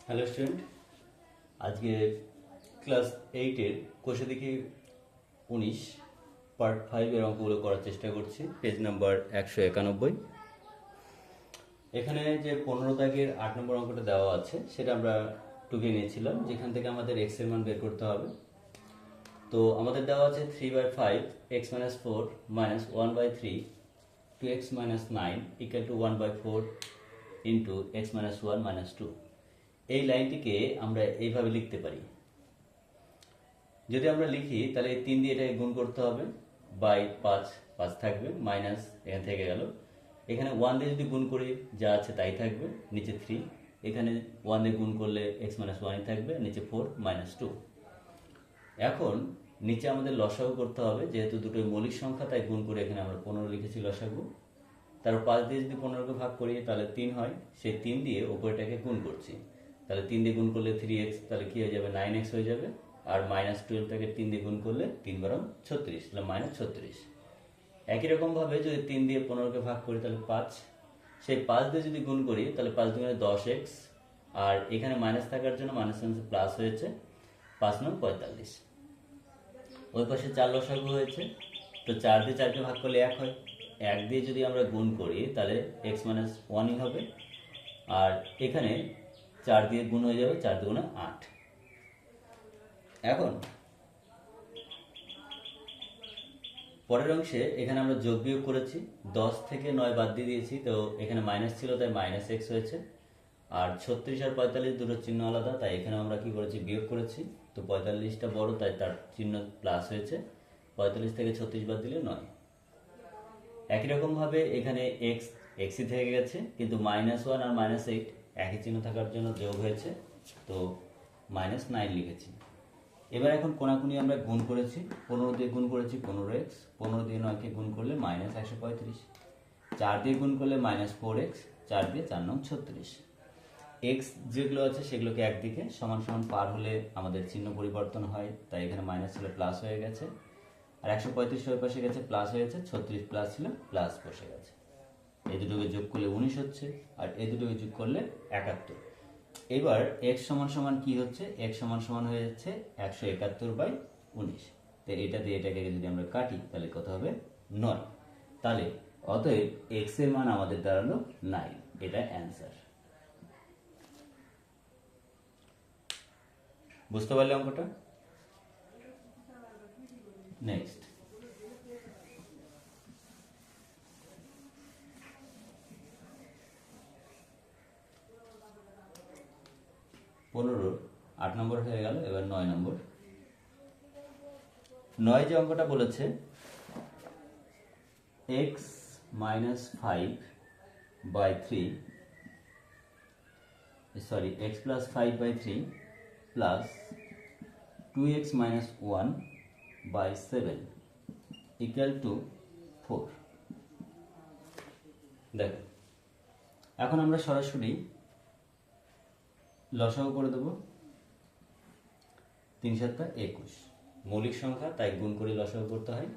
Hello student, আজকে class 8-এর কোষে দেখি 19 পার্ট 5 এর অঙ্কগুলো করার চেষ্টা করছি। Page number 191। এখানে যে 15 দাগের 8 নম্বর অঙ্কটা দেওয়া আছে সেটা আমরা টুকে নিয়েছিলাম, যেখান থেকে আমাদের x এর মান বের করতে হবে। তো আমাদের দেওয়া আছে 3/5 x - 4 - 1/3 2x - 9 = 1/4 ইন্টু x - 1 - 2। এই লাইনটিকে আমরা এইভাবে লিখতে পারি। যদি আমরা লিখি তাহলে 3 দিয়ে এটাকে গুণ করতে হবে, বাই 5 থাকবে, মাইনাস এখান থেকে গেল। এখানে 1 দিয়ে যদি গুণ করি যা আছে তাই থাকবে, নিচে 3। এখানে 1 দিয়ে গুণ করলে x - 1ই থাকবে, নিচে 4 - 2। এখন নিচে আমাদের লসাগু করতে হবে, যেহেতু দুটোই মৌলিক সংখ্যা তাই গুণ করে এখানে আমরা 15 লিখেছি লসাগু। তারপর 5 দিয়ে যদি 15কে ভাগ করি তাহলে 3 হয়, সেই 3 দিয়ে ওপরটাকে গুণ করছি। তাহলে 3 দিয়ে গুণ করলে 3x, তাহলে কি হয়ে যাবে 9x হয়ে যাবে। আর -12টাকে 3 দিয়ে গুণ করলে 3 বারং 36, তাহলে -36। একই রকমভাবে যদি 3 দিয়ে 15কে ভাগ করি তাহলে 5, সেই 5 দিয়ে যদি গুণ করি তাহলে 5 দুগুণে 10x, আর এখানে মাইনাস থাকার জন্য মাইনাস প্লাস হয়েছে, 5 9 45। ওই পাশে 4 লসাগু হয়েছে, তো 4 দিয়ে 4কে ভাগ করলে 1 হয়। 1 দিয়ে যদি আমরা গুণ করি তাহলে x - 1ই হবে, আর এখানে 4 দিয়ে গুণ হয়ে যাবে, 4 দুগুণে 8। এখন পরের অংশে এখানে আমরা যোগ বিয়োগ করেছি, 10 থেকে 9 বাদ দিয়ে দিয়েছি, তো এখানে মাইনাস ছিল তাই -x হয়েছে। আর 36 আর 45 দুটো চিহ্ন আলাদা, তাই এখানে আমরা কি করেছি বিয়োগ করেছি। তো 45টা বড় তাই তার চিহ্ন প্লাস হয়েছে, 45 থেকে 36 বাদ দিলে 9। একই রকমভাবে এখানে xই থেকে গেছে, কিন্তু -1 আর -8 একই চিহ্ন থাকার জন্য যোগ হয়েছে, তো -9 লিখেছি। এবার এখন কোনাকুনি আমরা গুণ করেছি, 15 দিয়ে গুণ করেছি 15x, 15 দিয়ে 9কে গুণ করলে -135, 4 দিয়ে গুণ করলে -4x, 4 দিয়ে 4 9 36। x যেগুলো আছে সেগুলোকে একদিকে সমান সমান পার হলে আমাদের চিহ্ন পরিবর্তন হয়, তাই এখানে মাইনাস ছিল প্লাস হয়ে গেছে। আর 135 ওই পাশে গেছে প্লাস হয়েছে, 36 প্লাস ছিল প্লাস বসে গেছে। এই দুটোকে যোগ করলে 19 হচ্ছে, আর এই দুটোকে যোগ করলে 71। এবার x সমান সমান কি হচ্ছে, x সমান সমান হয়ে যাচ্ছে 171/19। তো এটা দিয়ে এটাকে যদি আমরা কাটি তাহলে কত হবে 9। তাহলে অতএব x এর মান আমাদের দাঁড়ালো 9, এটা অ্যান্সার। বুঝতে পারলে অঙ্কটা? নেক্সট 15 8 নম্বর হয়ে গেল, এবার 9 নম্বর। 9 যে অঙ্কটা বলেছে x - 5/3, sorry x + 5/3 plus 2x - 1/7 = 4। দেখো, এখন আমরা সরাসরি লসাগু করে দেবো। 3 × 7 = 21, মৌলিক সংখ্যা তাই গুণ করে লসাগু করতে হয়।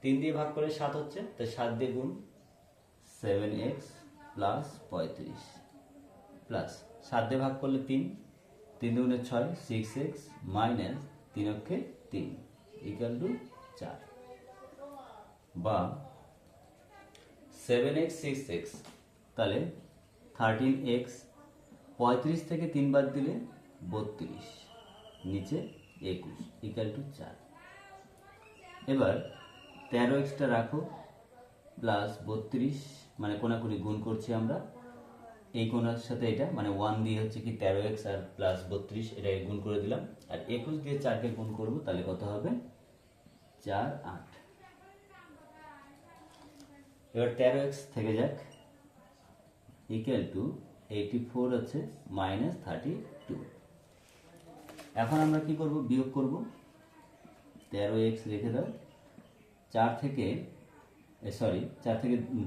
3 দিয়ে ভাগ করে 7 হচ্ছে, তাই 7 দিয়ে গুণ 7x + 35 প্লাস 7 দিয়ে ভাগ করলে 3, 3 দুগুণে 6 6x মাইনাস 3 অক্ষে 3 = 4, বা 7x 6x, তাহলে 13x, 35 থেকে 3 বাদ দিলে 32, নিচে 21 = 4। এবার 13xটা রাখো প্লাস 32, মানে কোনাকুনি গুণ করছি আমরা, এই কোণার সাথে এটা মানে 1 দিয়ে হচ্ছে কি 13x আর প্লাস 32 এটাকে গুণ করে দিলাম, আর 21 দিয়ে 4কে গুণ করব, তাহলে কত হবে 4 8। এবার 13x থেকে যাক, = 84 আছে -32। এখন আমরা কি করব, বিয়োগ করব। 13x রেখে দাও, 4 থেকে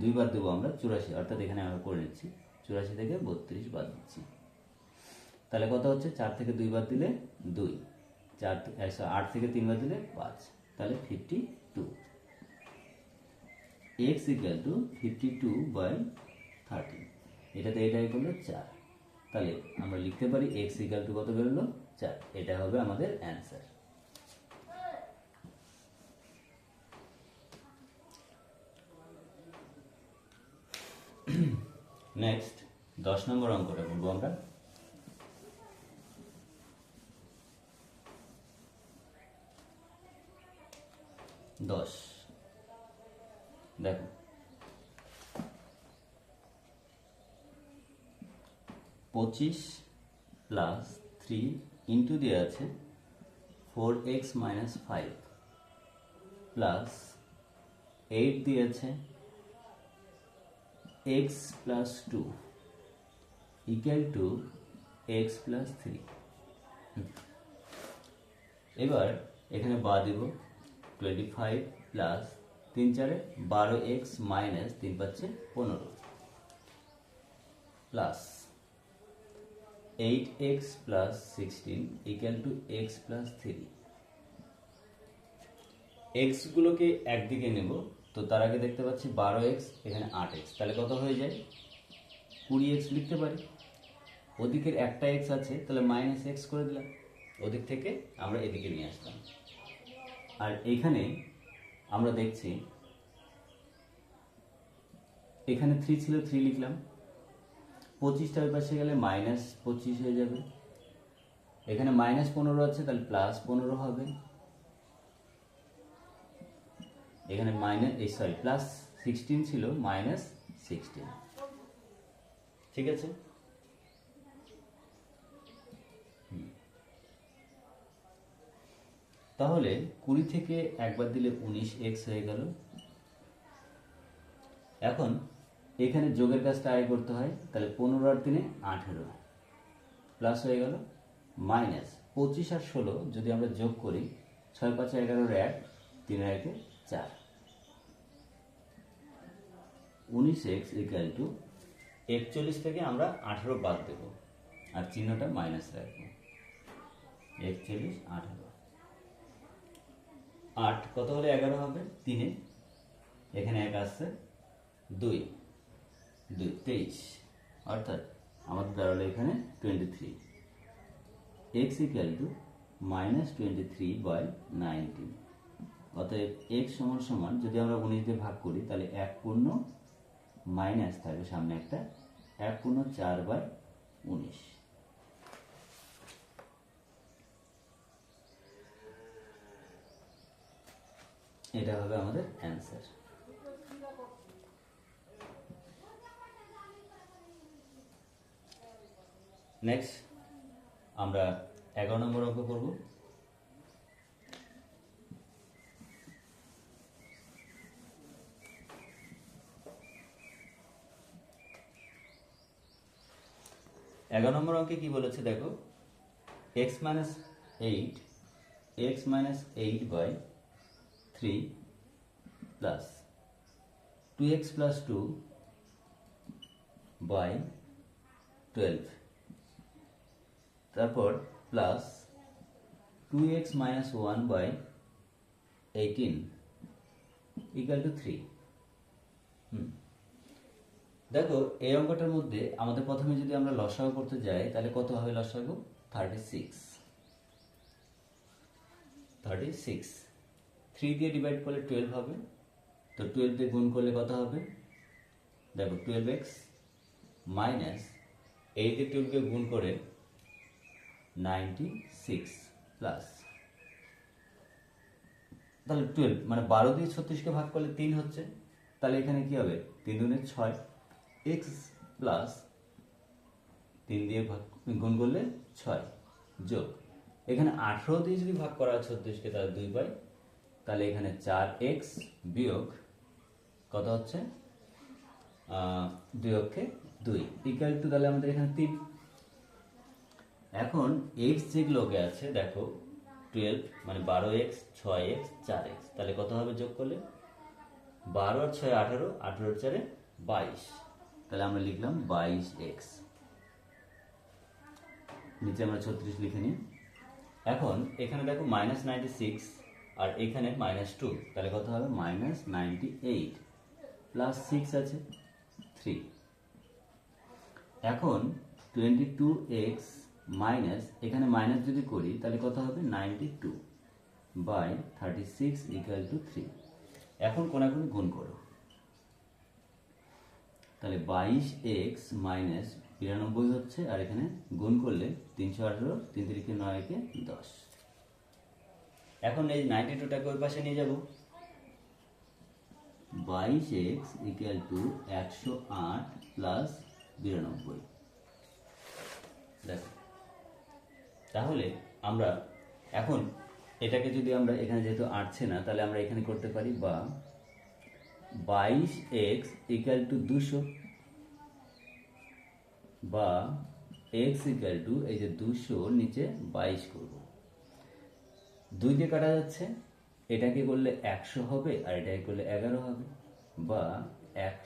2 বাদ দেবো আমরা 84, অর্থাৎ এখানে আমরা করে নিচ্ছি 84 থেকে 32 বাদ দিচ্ছি, তাহলে কত হচ্ছে 4 থেকে 2 বাদ দিলে 2, 8 থেকে 3 বাদ দিলে 5, তাহলে 52। x = 52/13, এটাতে এটাই করলে 4। তাহলে আমরা লিখতে পারি এক্স ইকাল টু কত বেরোলো 4। এটা হবে আমাদের অ্যান্সার। নেক্সট 10 নম্বর অঙ্কটা বলবো আমরা। দেখো 25 প্লাস 3 ইন্টু দিয়ে আছে 4x মাইনাস 5 প্লাস 8 দিয়েছে x plus 2 equal to x plus 3। এবার এখানে বা দিব 25 plus 3 4 12x minus 3 5 15 plus 8x plus 16 equal to x plus 3। x গুলোকে একদিকে নেব, তো তার আগে দেখতে পাচ্ছি 12x এখানে 8x, তাহলে কত হয়ে যায় 20x লিখতে পারি। ওদিকের একটা x আছে, তাহলে মাইনাস x করে দিলাম, ওদিক থেকে আমরা এদিকে নিয়ে আসলাম। আর এইখানে আমরা দেখছি এখানে 3 ছিল, 3 লিখলাম, 25টা ওই পাশে গেলে মাইনাস 25 হয়ে যাবে। এখানে মাইনাস 15 আছে, তাহলে প্লাস 15 হবে। এখানে প্লাস 16 ছিল, মাইনাস 16। ঠিক আছে, তাহলে 20 থেকে একবার দিলে 19x হয়ে গেল। এখন এখানে যোগের কাজটা আগে করতে হয়, তাহলে 15 আর 3 18 প্লাস হয়ে গেল মাইনাস 25 আর 16 যদি আমরা যোগ করি 6 5 11 1 3 1 4 19x ইকুয়াল টু 41 থেকে আমরা 18 বাদ দেব আর চিহ্নটা মাইনাস রাখবো। 41 18 8 কত হলে 11 হবে 3 এখানে 1 আসছে 2 2 23, অর্থাৎ আমাদের দাঁড়ালো এখানে 23। x equal to minus 23/19। অতএব x সমান সমান যদি আমরা 19 দিয়ে ভাগ করি তাহলে 1 পূর্ণ মাইনাস থাকবে সামনে একটা 1 পূর্ণ 4/19। এটা হবে আমাদের অ্যান্সার। নেক্সট আমরা 11 নম্বর অঙ্ক করব। এগারো নম্বর অঙ্কে কি বলেছে দেখো, x minus 8/3 plus 2x plus 2/12, তারপর plus 2x minus 1/18 equal to 3। দেখো এই অঙ্কটার মধ্যে আমাদের প্রথমে যদি আমরা লসাগু করতে যাই তাহলে কত হবে লসাগু 36। 3 দিয়ে ডিভাইড করলে 12 হবে, তো 12 দিয়ে গুণ করলে কত হবে দেখো 12x মাইনাস 8 দিয়ে 12 কে গুণ করে 96 প্লাস, তাহলে 12 মানে 12 দিয়ে 36কে ভাগ করলে 3 হচ্ছে, তাহলে এখানে কি হবে 3 দুগুণে 6 x প্লাস 3 দিয়ে গুণ করলে 6 যোগ এখানে 18 দিয়ে যদি ভাগ করা হয় 36কে তাহলে 2 পাই, তাহলে এখানে 4x বিয়োগ কত হচ্ছে 2 অক্ষে 2 ইকুয়াল টু, তাহলে আমাদের এখানে 3। এখন x যেগুলোকে আছে দেখো 12 মানে 12x 6x 4x, তাহলে কত হবে যোগ করলে 12 আর 6 18, 18 আর 4 22, তাহলে আমরা লিখলাম 22x। নিচে আমরা 36 লিখে নিই। এখন এখানে দেখো মাইনাস 96 আর এখানে -2, তাহলে কত হবে -98 প্লাস 6 আছে 3। এখন 22x মাইনাস, এখানে মাইনাস যদি করি তাহলে কত হবে 92 বাই 36 ইকুয়াল টু 3। এখন কোনাকুনি গুণ করো, তাহলে 22x মাইনাস 92 হচ্ছে, আর এখানে গুণ করলে 318, 3 3 9 একে 10। এখন এই 92টাকে ওই পাশে নিয়ে যাব, 22x ইকুয়াল টু 108 প্লাস 92। দেখো, তাহলে আমরা এখন এটাকে যদি আমরা এখানে যেহেতু আসছে না, তাহলে আমরা এখানে করতে পারি, বা 22x ইকুয়াল টু 200, বা x ইকুয়াল টু এই যে 200 নিচে 22 করব, 2 দিয়ে কাটা যাচ্ছে, এটাকে করলে 100 হবে আর এটাকে করলে 11 হবে, বা x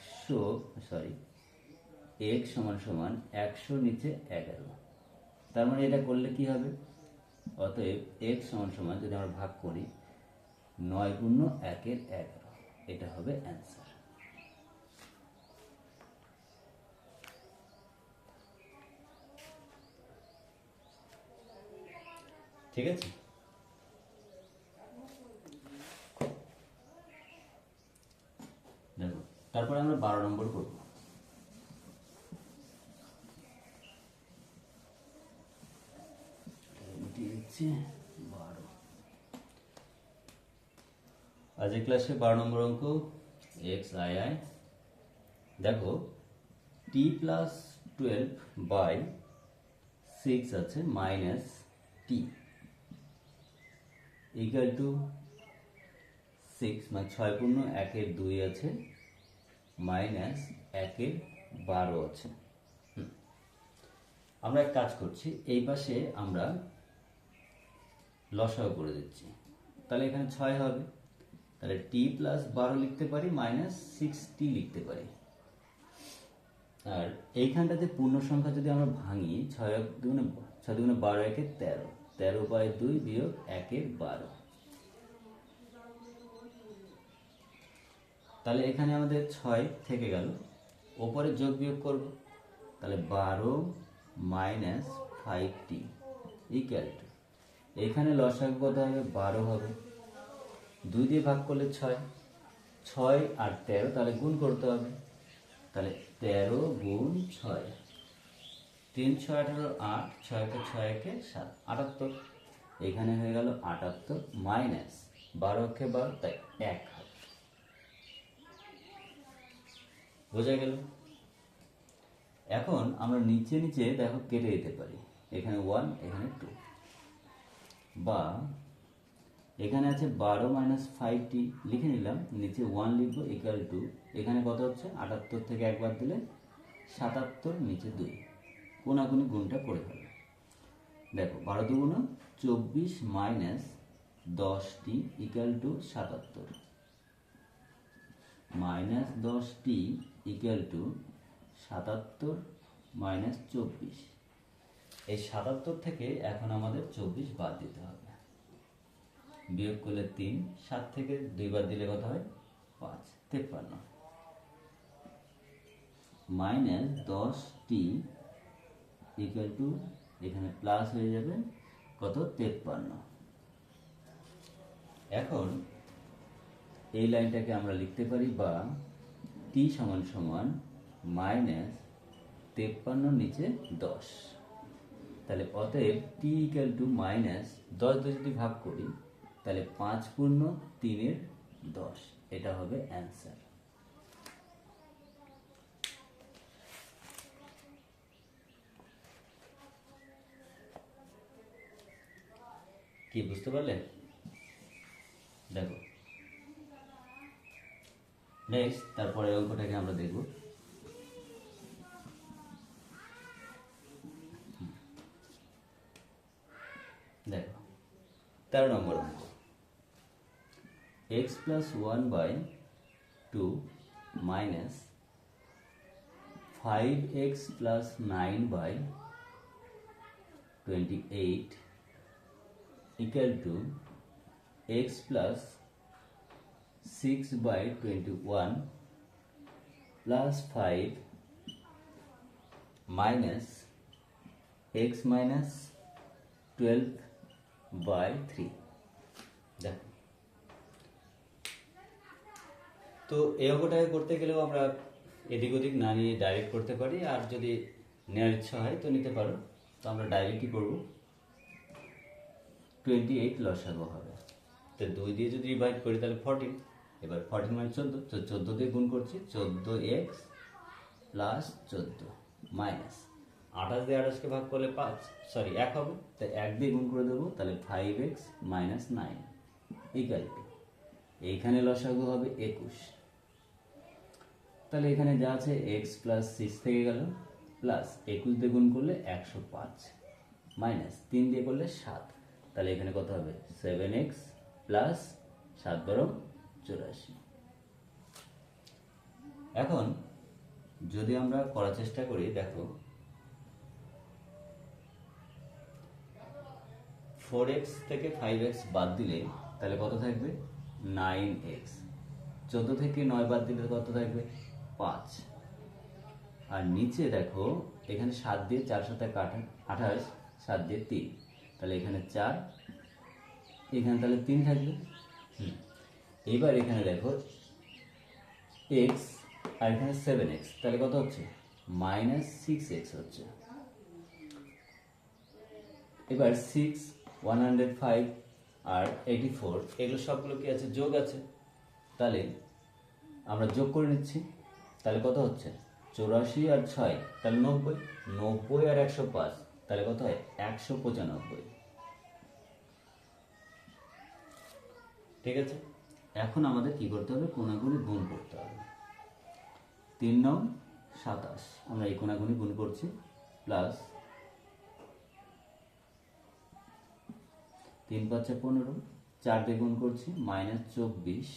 সমান সমান 100 নিচে 11। তার মানে এটা করলে কি হবে, অতএব x সমান সমান যদি আমরা ভাগ করি 9 গুণ 1 এর 11, এটা হবে অ্যান্সার। ঠিক আছে, দেখো তারপরে আমরা 12 নম্বর করব। আজকের ক্লাসে 12 নম্বর অঙ্ক xii। দেখো t প্লাস 12 বাই 6 আছে মাইনাস t ইকুয়াল টু 6, মানে 6 পূর্ণ 1 এর 2 আছে মাইনাস 1 এর 12 আছে। আমরা এক কাজ করছি, এই পাশে আমরা লসাগু করে দিচ্ছি, তাহলে এখানে 6 হবে, তাহলে t প্লাস 12 লিখতে পারি মাইনাস 6t লিখতে পারি। আর এইখানটাতে পূর্ণ সংখ্যা যদি আমরা ভাঙি, 6 দুগুণে 12 একে 13, 13 বাই 2 বিয়োগ 1 এর 12, তাহলে এখানে আমাদের 6 থেকে গেল, ওপরে যোগ বিয়োগ করব, তাহলে 12 মাইনাস 5t ইকুয়াল টু, এখানে লসাগু কত হবে 12 হবে, 2 দিয়ে ভাগ করলে 6, 6 আর 13, তাহলে গুণ করতে হবে, তাহলে 13 গুণ 6, 3 6 18 8, 6 কে 6 একে 7, 78, এখানে হয়ে গেল 78 মাইনাস 12 কে 12, তাই 1 হবে। বোঝা গেল? এখন আমরা নিচে নিচে দেখো কেটে দিতে পারি, এখানে 1 এখানে 2, বা এখানে আছে 12 মাইনাস 5t লিখে নিলাম, নিচে 1 লিখবো ইকুয়াল টু, এখানে কত হচ্ছে 78 থেকে একবার দিলে 77 নিচে 2, কোনাকুনি গুণটা করে হবে। দেখো 12 দুগুণ 24 minus 10t equal to 77, minus 10t equal to 77 minus 24। এই 77 থেকে এখন আমাদের 24 বাদ দিতে হবে, বিয়োগ করলে 3, 7 থেকে 2 বার দিলে কত হয় 5, 53 মাইনাস 10t ইকুয়াল টু, এখানে প্লাস হয়ে যাবে কত 53। এখন এই লাইনটাকে আমরা লিখতে পারি, বা t সমান সমান মাইনাস 53 নিচে 10, তাহলে অতএব t ইকুয়াল টু মাইনাস 10 দিয়ে যদি ভাগ করি তাহলে 5 পূর্ণ 3 এর 10, এটা হবে অ্যান্সার। কি বুঝতে পারলে? দেখো নেক্সট, তারপরে অঙ্কটাকে আমরা দেখব। দেখো 13 নম্বর অঙ্ক, x plus 1 by 2 minus 5x plus 9 by 28 equal to x প্লাস 6 by 21 plus 5 minus x minus 12/3। দেখো, তো এই অঙ্কটাকে করতে গেলেও আমরা এদিক ওদিক না নিয়ে ডাইরেক্ট করতে পারি, আর যদি নেওয়ার ইচ্ছা হয় তো নিতে পারো। তো আমরা ডাইরেক্টই করব। 28 লসাগু হবে, তো 2 দিয়ে যদি ডিভাইড করি তাহলে 14। এবার 14 মানে 14, তো 14 দিয়ে গুণ করছি, 14x প্লাস 14 মাইনাস 28 দিয়ে 28কে ভাগ করলে 5, সরি 1 হবে, তাই 1 দিয়ে গুণ করে দেবো, তাহলে 5x মাইনাস 9 ইকুয়াল টু, এইখানে লসাগু হবে 21। তাহলে এখানে যা আছে x প্লাস 6 থেকে গেল, প্লাস 21 দিয়ে গুণ করলে 105 মাইনাস 3 দিয়ে করলে 7, তাহলে এখানে কত হবে 7x প্লাস 7 বরং 84। এখন যদি আমরা করার চেষ্টা করি, দেখো 4x থেকে 5x বাদ দিলে তাহলে কত থাকবে 9x, 14 থেকে 9 বাদ দিলে কত থাকবে 5, আর নিচে দেখো এখানে 7 দিয়ে 4 সাথে 28, 7 দিয়ে 3, তাহলে এখানে 4, এখানে তাহলে 3 থাকবে। এবার এখানে দেখো x আর এখানে 7x, তাহলে কত হচ্ছে মাইনাস 6x হচ্ছে। এবার 6, 105 আর 84 এগুলো সবগুলো কি আছে, যোগ আছে, তাহলে আমরা যোগ করে নিচ্ছি, তাহলে কত হচ্ছে 84 আর 6, তাহলে 90, 90 আর 105, তাহলে কত হয় 195। ঠিক আছে, এখন আমাদের কি করতে হবে, কোণাগুনি গুণ করতে হবে। 3 9 27, আমরা এই কোণাগুনি গুণ করছি, প্লাস 3 5 15, 4 দিয়ে গুণ করছি, মাইনাস 24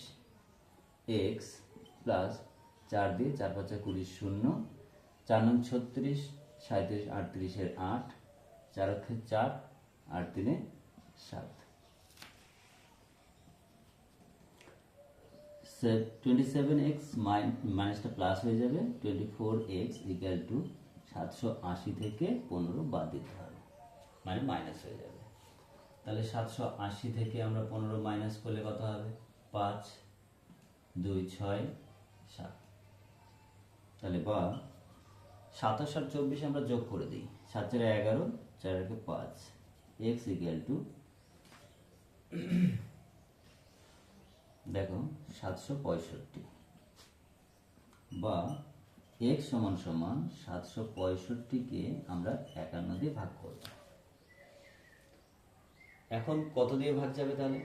x প্লাস 4 দিয়ে 4 5 20 0, 4 9 36, 37 38 এর 8, 4 অক্ষে 4, 8 3 7, 27x মাইনাসটা প্লাস হয়ে যাবে, 24x ইকুয়াল টু 780 থেকে 15 বাদ দিতে হবে, মানে মাইনাস হয়ে যাবে। তাহলে 780 থেকে আমরা 15 মাইনাস করলে কত হবে 5, 2 6 7, তাহলে বা 27 আর 24 আমরা যোগ করে দিই, 7 4 11, 4 1 5, x ইকুয়াল টু দেখো 765, বা x সমান সমান 765কে আমরা 51 দিয়ে ভাগ করব। এখন কত দিয়ে ভাগ যাবে তাহলে,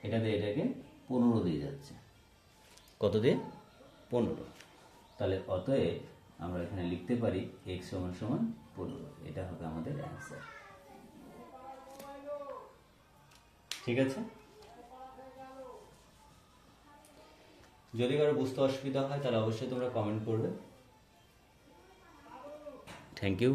এটা দিয়ে এটাকে 15 দিয়ে যাচ্ছে, কত দিয়ে 15, তাহলে অতএব আমরা এখানে লিখতে পারি x সমান সমান 15, এটা হবে আমাদের অ্যান্সার। ঠিক আছে, যদি কারো বুঝতে অসুবিধা হয় তাহলে অবশ্যই তোমরা কমেন্ট করবে। Thank you.